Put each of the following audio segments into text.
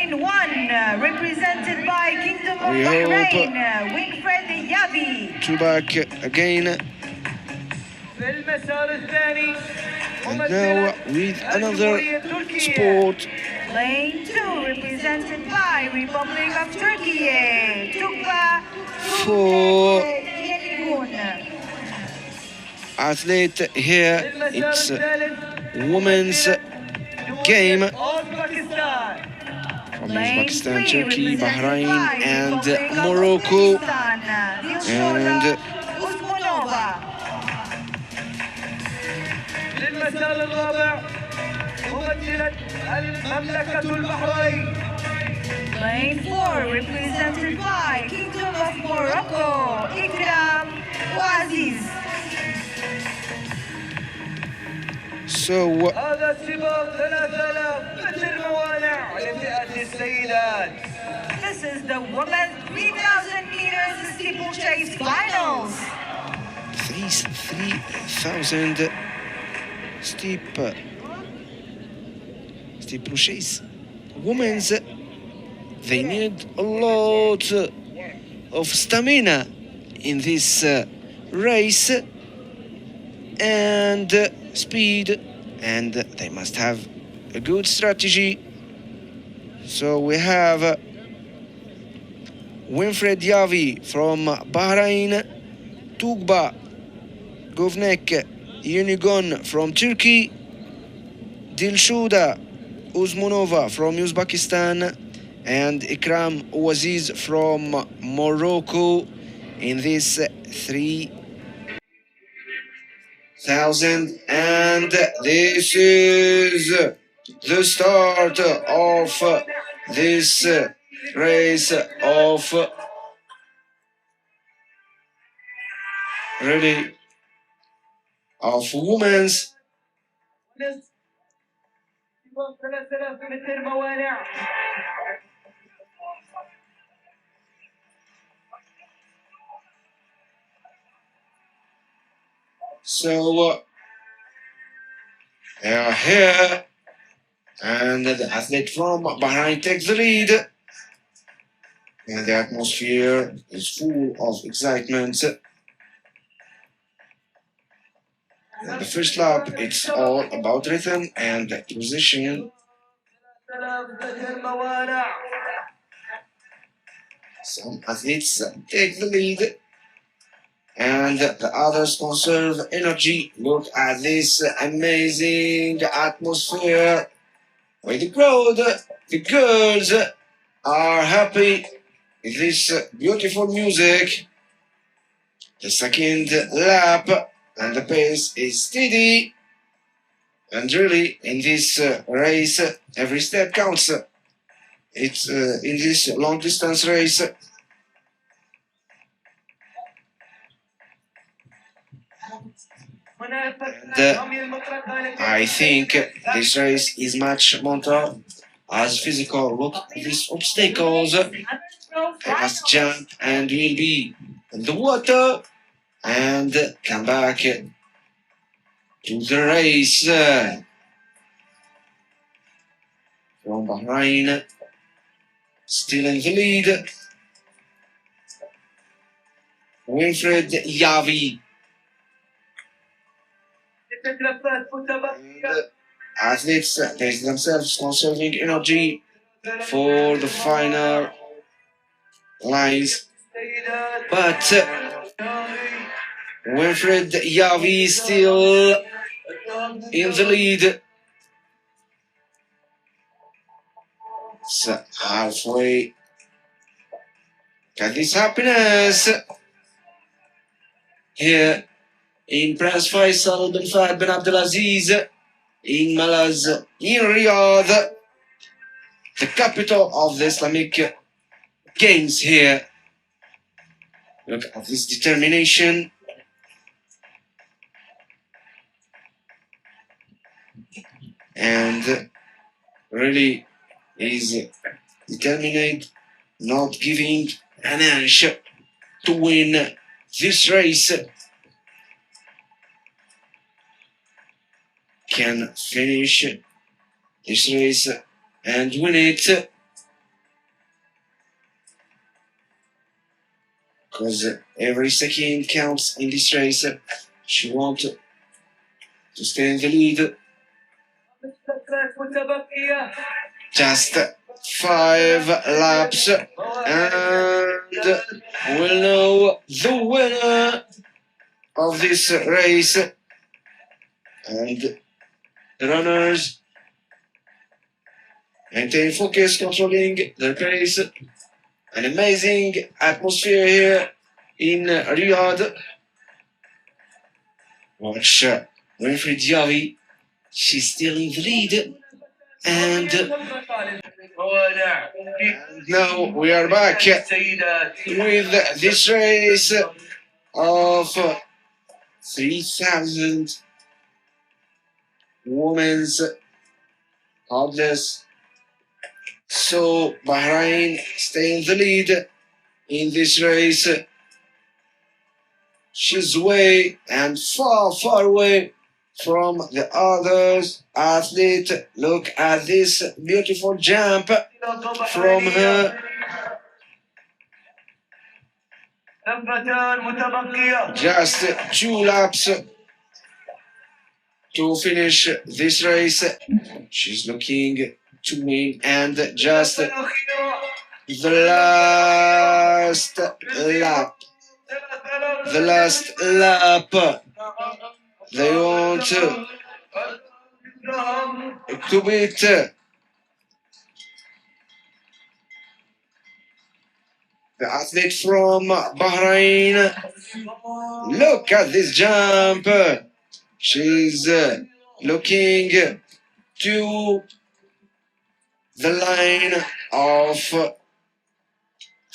Lane 1, represented by Kingdom of Bahrain, Winfred Yavi. Two back again. And now with another sport. Lane 2, represented by Republic of Türkiye, For athlete here, it's women's game from Uzbekistan, Turkey, Bahrain, and Morocco. And للمسار الرابع ممثلة المملكة البحرين. Lane 4, represented by Kingdom of Morocco, Ikram Aziz. so هذا السباق 3000 متر موانع لفئة السيدات. This is the women's 3,000 meters steeplechase finals. these 3,000 steeplechase women's, they need a lot of stamina in this race and speed, and they must have a good strategy. So we have Winfred Yavi from Bahrain, Tugba Govnek Unigon from Turkey, Dilshuda Uzmunova from Uzbekistan, and Ikram Aziz from Morocco in this 3,000. And this is the start of this race of really of women's. So they are here, and the athlete from Bahrain takes the lead, and the atmosphere is full of excitement. And the first lap, it's all about rhythm and position. Some athletes take the lead, and the others conserve energy. Look at this amazing atmosphere with the crowd. The girls are happy with this beautiful music. The second lap, and the pace is steady. And really, in this race, every step counts. It's in this long distance race. And I think this race is much more as physical. Look at these obstacles. They must jump and will be in the water and come back to the race. From Bahrain, still in the lead, Winfred Yavi. And athletes pace themselves, conserving energy for the final lines. But Winfred Yavi is still in the lead. It's halfway. Look at this happiness here in Prince Faisal bin Fahd bin Abdulaziz in Malaz, in Riyadh, the capital of the Islamic Games here. Look at this determination. And really is determined, not giving an inch to win this race. Can finish this race and win it. because every second counts in this race. She wants to stay in the lead. Just 5 laps, and we'll know the winner of this race. And the runners maintain focus, controlling their pace. An amazing atmosphere here in Riyadh. Watch Winfred Yavi. She's still in the lead. And now we are back with this race of 3,000 women's hurdles. So Bahrain stay in the lead in this race. She's way and far away from the others athletes. Look at this beautiful jump from her. Just 2 laps to finish this race. She's looking to win, and just the last lap. The last lap. They want to beat the athlete from Bahrain. Look at this jump. She's looking to the line of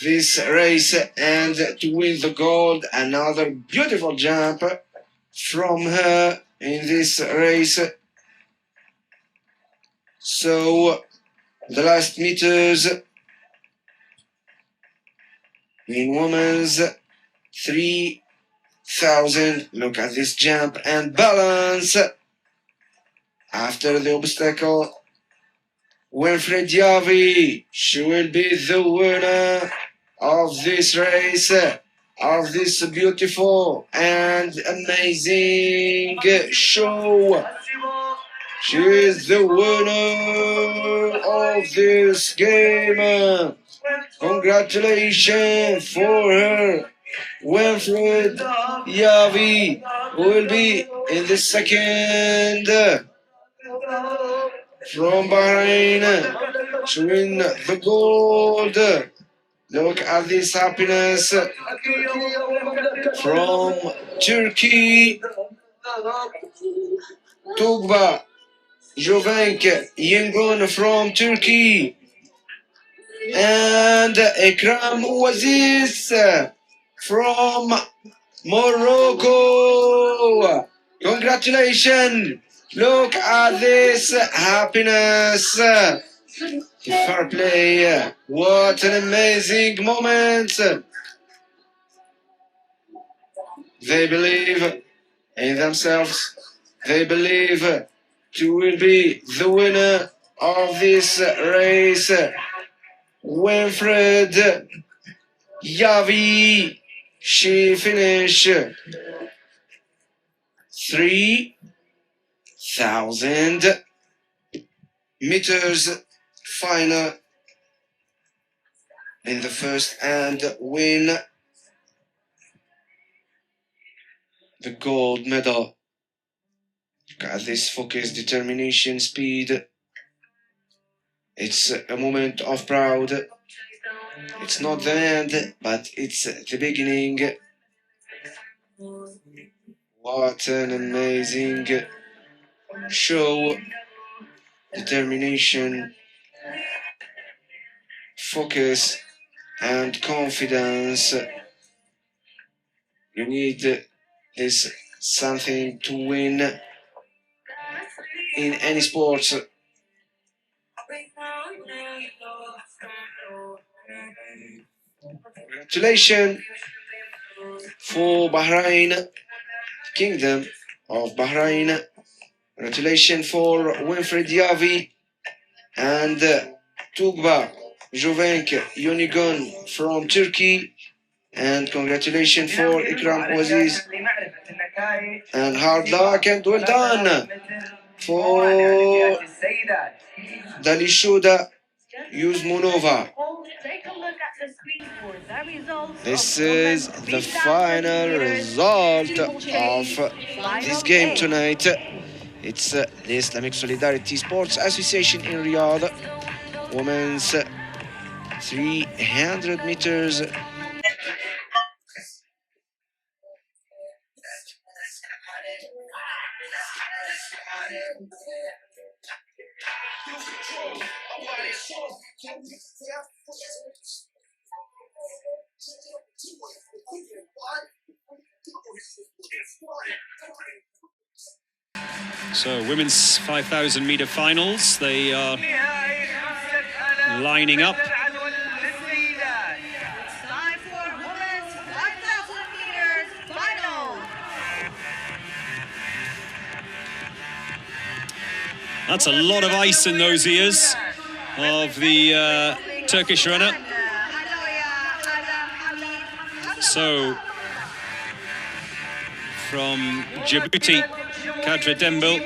this race and to win the gold. Another beautiful jump from her in this race. So the last meters in women's 3,000. Look at this jump and balance after the obstacle. Winfred Yavi, she will be the winner of this race, of this beautiful and amazing show. She is the winner of this game. Congratulations for her. Winfred Yavi will be in the second from Bahrain to win the gold. Look at this happiness from Turkey. Tugba Jovenk Yengun from Turkey. And Ekram Oasis from Morocco. Congratulations. Look at this happiness. Fair play. What an amazing moment. They believe in themselves. They believe to will be the winner of this race. Winfred Yavi, she finished 3,000 meters final in the first and win the gold medal. Look at this focus, determination, speed. It's a moment of proud. It's not the end, but it's the beginning. What an amazing show. Determination, focus, and confidence. You need this something to win in any sports. Congratulations for Bahrain, Kingdom of Bahrain. Congratulations for Winfred Yavi and Tugba Jovenk Yonigun from Turkey. And congratulations for Ikram Aziz. And hard luck and well done for Dalishuda Yuzmunova. This is the final result of this game tonight. It's the Islamic Solidarity Sports Association in Riyadh. Women's 300 meters. So women's 5,000 meter finals, they are lining up. That's a lot of ice in those ears of the Turkish runner. So from Djibouti, Kadra Dembil.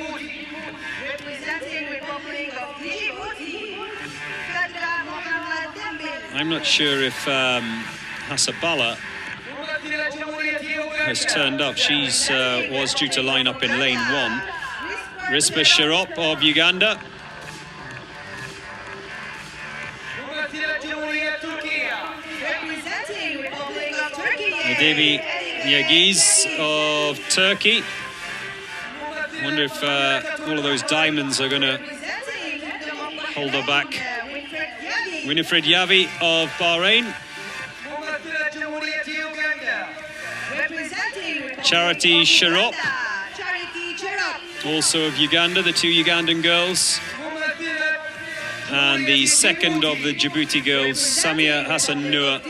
I'm not sure if Hasabala has turned up. She's was due to line up in lane 1. Rizba Sharop of Uganda. Devi Yagiz of Turkey. Wonder if all of those diamonds are going to hold her back. Winfred Yavi of Bahrain. Charity Sharop, also of Uganda, the 2 Ugandan girls. And the second of the Djibouti girls, Samia Hassan Noor.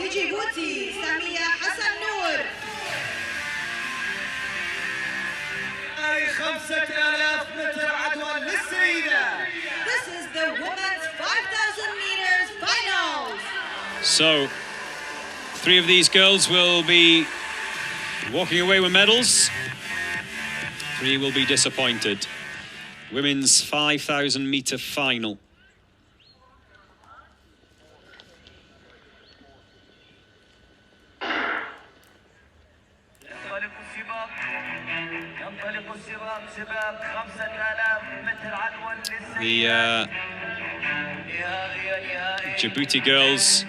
So, 3 of these girls will be walking away with medals. 3 will be disappointed. Women's 5,000 meter final. The Djibouti girls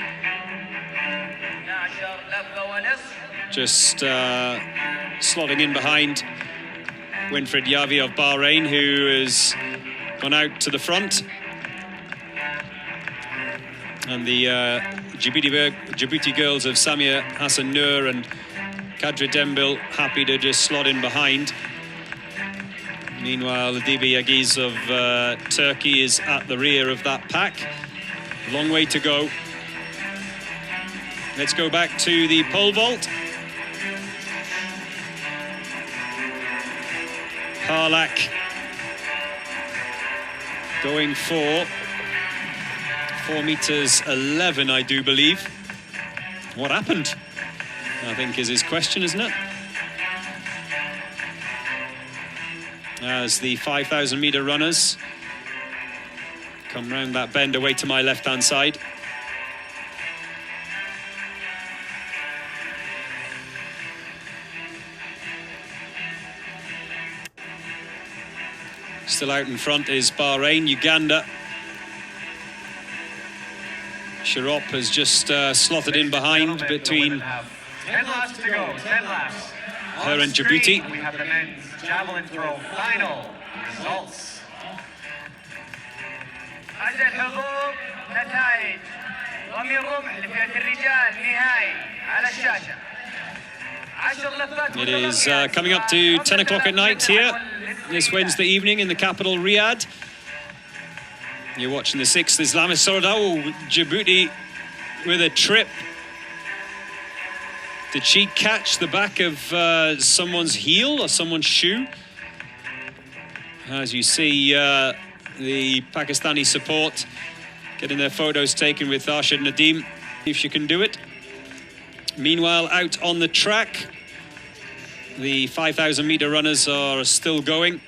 just slotting in behind Winfred Yavi of Bahrain, who has gone out to the front. And the Djibouti girls of Samia Hassan Noor and Kadra Dembil happy to just slot in behind. Meanwhile, Devi Yagiz of Turkey is at the rear of that pack. Long way to go. Let's go back to the pole vault. Harlak going for 4 meters 11, I do believe. What happened? I think is his question, isn't it? As the 5,000 meter runners come round that bend away to my left-hand side. Still out in front is Bahrain. Uganda. Sharop has just slotted in behind between 10 laps to go, 10 laps. her and Djibouti. We have the men's javelin throw final results. عدد الحظوظ نتائج رمي الرمح لفئة الرجال نهائي على الشاشة. It is coming up to 10 o'clock at night here this Wednesday evening in the capital, Riyadh. You're watching the 6th Islamic Solidarity. Djibouti with a trip. Did she catch the back of someone's heel or someone's shoe? As you see, the Pakistani support getting their photos taken with Arshad Nadeem, if she can do it. Meanwhile, out on the track, the 5,000 meter runners are still going.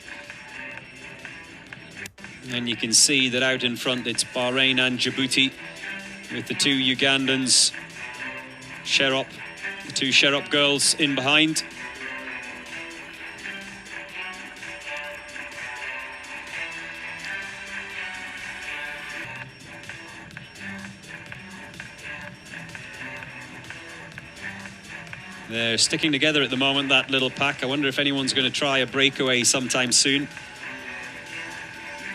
And you can see that out in front, it's Bahrain and Djibouti with the two Ugandans, Sherop, the two Sherop girls in behind. They're sticking together at the moment, that little pack. I wonder if anyone's going to try a breakaway sometime soon.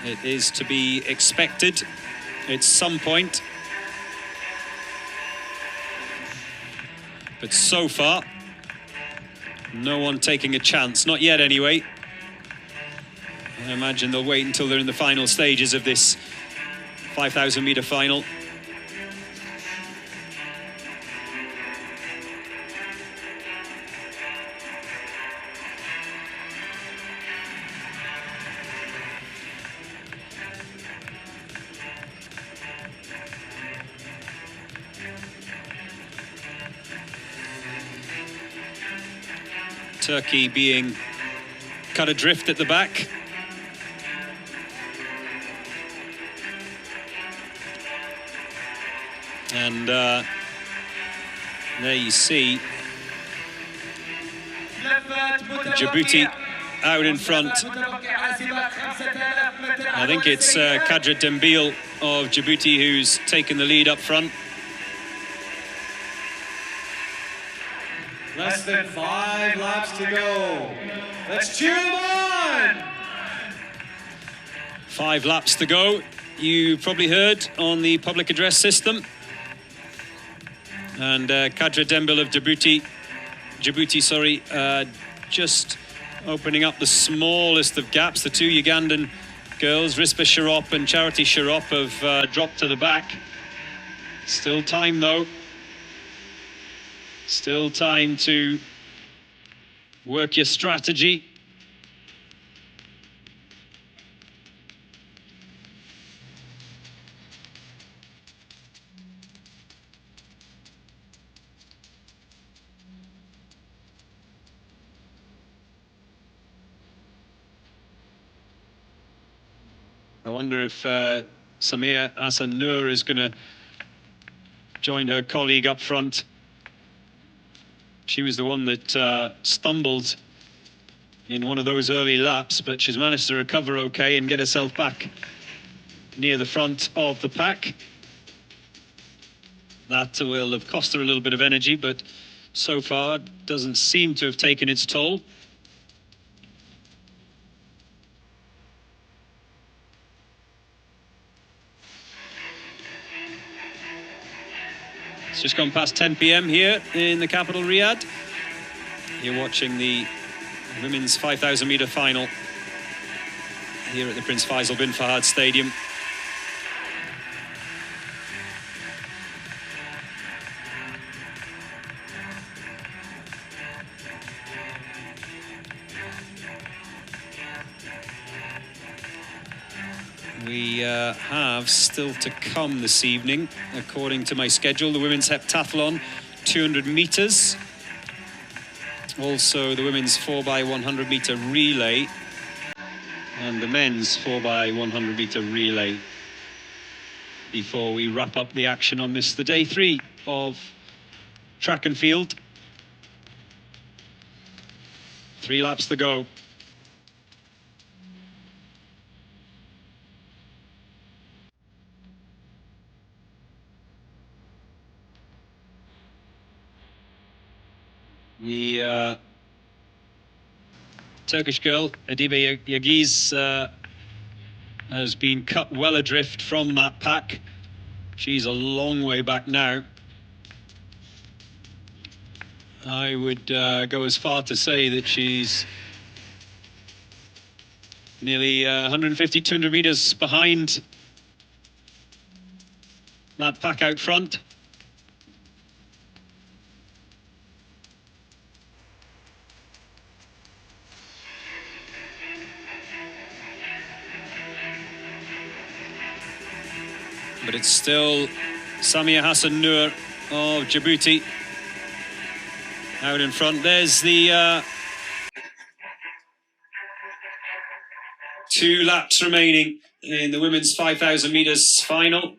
It is to be expected at some point. But so far, no one taking a chance. Not yet, anyway. I imagine they'll wait until they're in the final stages of this 5,000 meter final. Turkey being cut adrift at the back. And there you see Djibouti out in front. I think it's Kadra Dembil of Djibouti who's taken the lead up front. Less than 5 laps to go. Let's cheer them on! 5 laps to go. You probably heard on the public address system. And Kadra Dembil of Djibouti, just opening up the smallest of gaps. The two Ugandan girls, Rispa Sharop and Charity Sharop, have dropped to the back. Still time though. Still time to work your strategy. I wonder if Samia Hassan Noor is going to join her colleague up front. She was the one that stumbled in one of those early laps, but she's managed to recover okay and get herself back near the front of the pack. That will have cost her a little bit of energy, but so far doesn't seem to have taken its toll. It's just gone past 10 p.m. here in the capital, Riyadh. You're watching the women's 5,000 meter final here at the Prince Faisal bin Fahad Stadium. We have still to come this evening, according to my schedule, the women's heptathlon, 200 meters. Also the women's 4x100 meter relay and the men's 4x100 meter relay. Before we wrap up the action on this, the day 3 of track and field. 3 laps to go. The Turkish girl, Adibe Yagiz, has been cut well adrift from that pack. She's a long way back now. I would go as far to say that she's nearly 150, 200 meters behind that pack out front. But it's still Samia Hassan Noor of Djibouti out in front. There's the 2 laps remaining in the women's 5,000 metres final.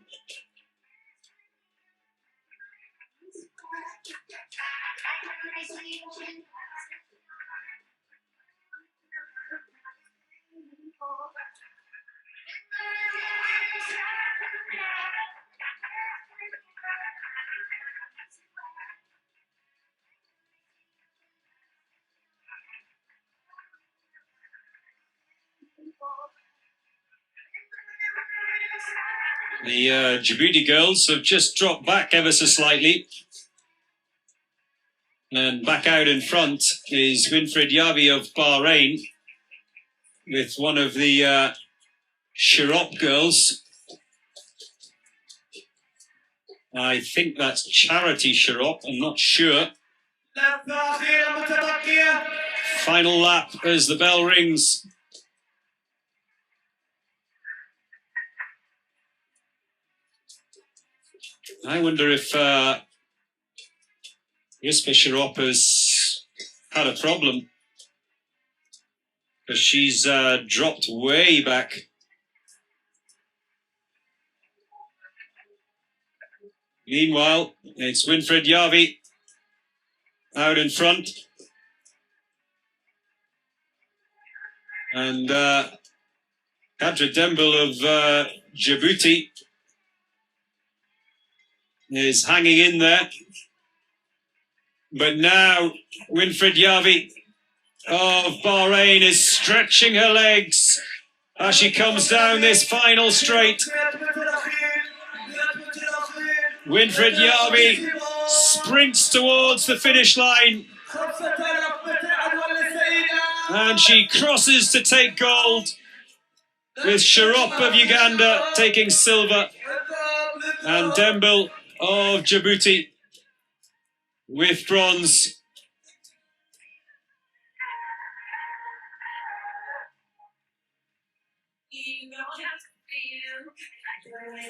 The Djibouti girls have just dropped back ever so slightly. And back out in front is Winfred Yavi of Bahrain with one of the Shirop girls. I think that's Charity Shirop, I'm not sure. Final lap as the bell rings. I wonder if Yuspa Shirop has had a problem, because she's dropped way back. Meanwhile, it's Winfred Yavi out in front. And Kadra Dembel of Djibouti is hanging in there. But now Winfred Yavi of Bahrain is stretching her legs as she comes down this final straight. Winfred Yavi sprints towards the finish line. And she crosses to take gold, with Shirop of Uganda taking silver and Dembel of Djibouti with bronze.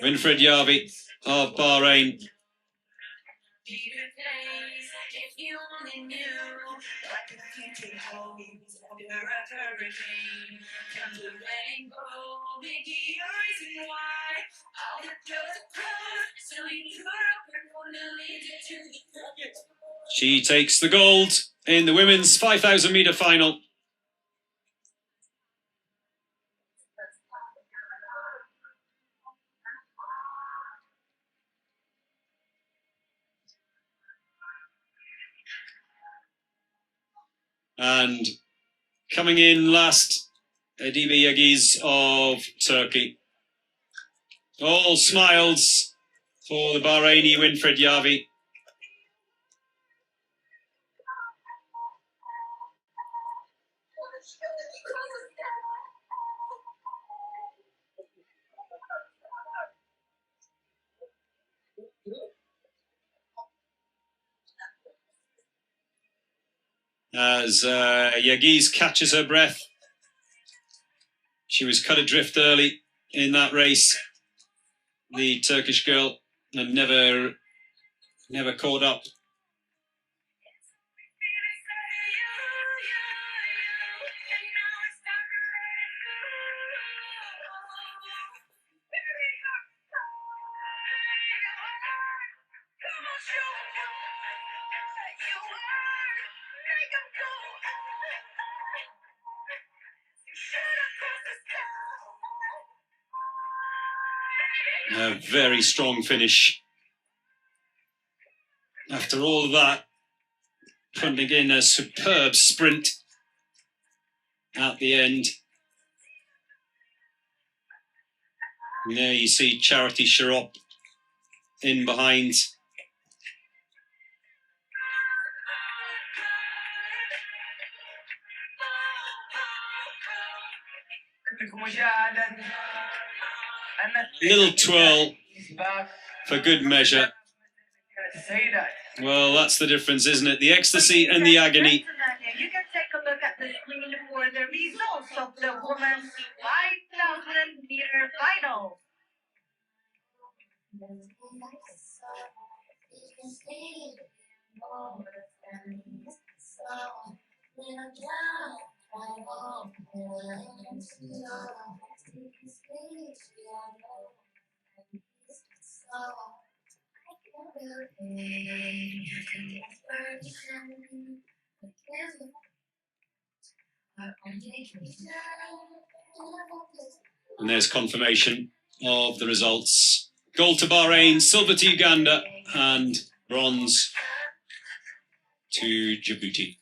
Winfred Yavi of Bahrain. She takes the gold in the women's 5,000 metre final. And coming in last, Adibe Yagiz of Turkey. All smiles for the Bahraini Winfred Yavi. As Yagiz catches her breath. She was cut adrift early in that race, the Turkish girl, and never caught up. A very strong finish. After all of that, putting in a superb sprint at the end. And there you see Charity Shirop in behind. Little twirl for good measure. Well, that's the difference, isn't it? The ecstasy and the agony. You can take a look at the screen for the results of the women's 5,000 meter final. And there's confirmation of the results. Gold to Bahrain, silver to Uganda, and bronze to Djibouti.